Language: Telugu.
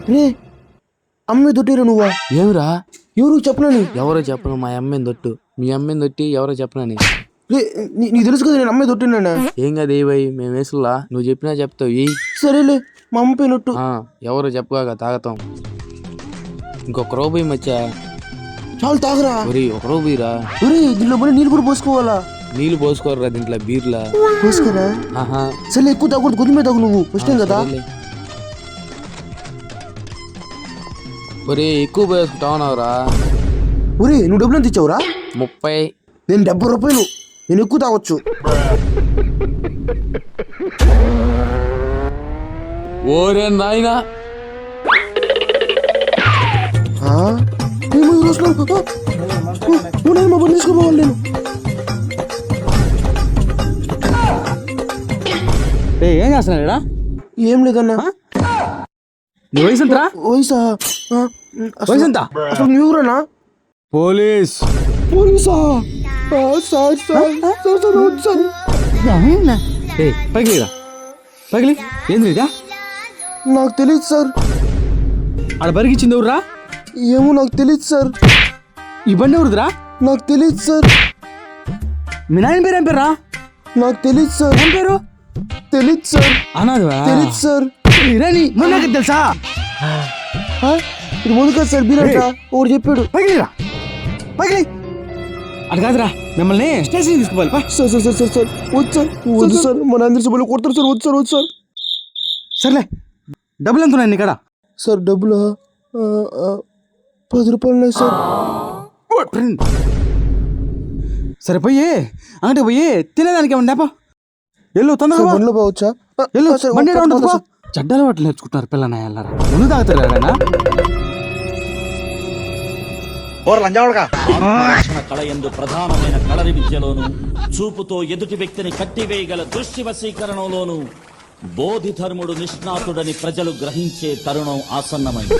రే అమ్మే దొట్టిరా నువ్వా? ఏమిరా? ఎవరు చెప్పనని? ఎవరో చెప్పను, మా అమ్మేని దొట్టు. మీ అమ్మేని దొట్టి ఎవరో చెప్పనని. రే నీకు తెలుసు కదా నేను అమ్మే దొట్టినా. ఏం కదా ఏ భయ్, మేము వేసులా, నువ్వు చెప్పినా చెప్తావు. ఏ సరేలే మా అమ్మ పోయినట్టు. ఎవరో చెప్పగా తాగతాం. ఇంకొక రూపాయి మచ్చా. చాలు తాగరా. ఒరే ఒక రూపాయిరా. ఒరే దీంట్లో పోయి నీళ్ళు కూడా పోసుకోవాలా? నీళ్ళు పోసుకోరా దీంట్లో, బీర్లా పోసుకోరా. సరే ఎక్కువ తాగకూడదు, కొద్దిమే తాగు, నువ్వు ఫస్ట్ టైం కదా. ఒరే ఎక్కువ పోసుకుంటావురా. ఒరే నువ్వు డబ్బులు ఎంత ఇచ్చావురా? 30. నేను 70 రూపాయలు. నేను ఎక్కువ తాగొచ్చు. ఓరే నాయనా, మేము ఈ రోజులో మా బండి తీసుకోపోవాలి. నేను ఏం చేస్తున్నాడా? ఏం లేదన్నా. నీ వయసు ఎంతరా? వయసా? వయసు ఎంత? అసలు నువ్వురానా? పోలీస్. పోలీసా? సార్ సార్ సార్ సార్ వద్దు సార్. పగిలిరా, పగిలి. ఏంది ఇదా? నాకు తెలియదు సార్. ఆడ బరికిచ్చింది ఎవరురా? ఏమో నాకు తెలియదు సార్. ఈ బండి ఎవరుదిరా? నాకు తెలియదు సార్. మీ నాయన పేరు ఏం పేరురా? నాకు తెలియదు సార్. ఏం పేరు? తెలియదు సార్. అనాదివా? తెలియదు సార్. ఇరాని మొన్న తెలుసా? ఇది ముందు కదా సార్, బీరంట ఒకటి చెప్పాడు. పగిలిరా, పగిలి. అది కాదురా, మిమ్మల్ని స్టేషన్ తీసుకోవాలి. Sir sir sir sir sir వద్దు సార్, వద్దు సార్, మన అందరి సభలో కొడతారు సార్, వద్దు సార్, వద్దు సార్. సర్లే, డబ్బులు ఎంత ఉన్నాయి ఇక్కడ? సార్ డబ్బులు 10 రూపాయలు ఉన్నాయి సార్. సరే పోయి అంగటి పోయి తినేదానికి ఏమన్నా నేప. ఎల్లు తొందరగా బండ్లో పోవచ్చా? ఎల్లు, బండి ఉండదు. చెడ్డలు వాటిని నేర్చుకుంటున్నారు పిల్లనాయల్లారా. ముందు తాగుతారు ఎవరైనా? కళయందు ప్రధానమైన కళరి విద్యలోను, చూపుతో ఎదుటి వ్యక్తిని కట్టివేయగల దృష్టి వశీకరణలోను బోధిధర్ముడు నిష్ణాతుడని ప్రజలు గ్రహించే తరుణం ఆసన్నమైంది.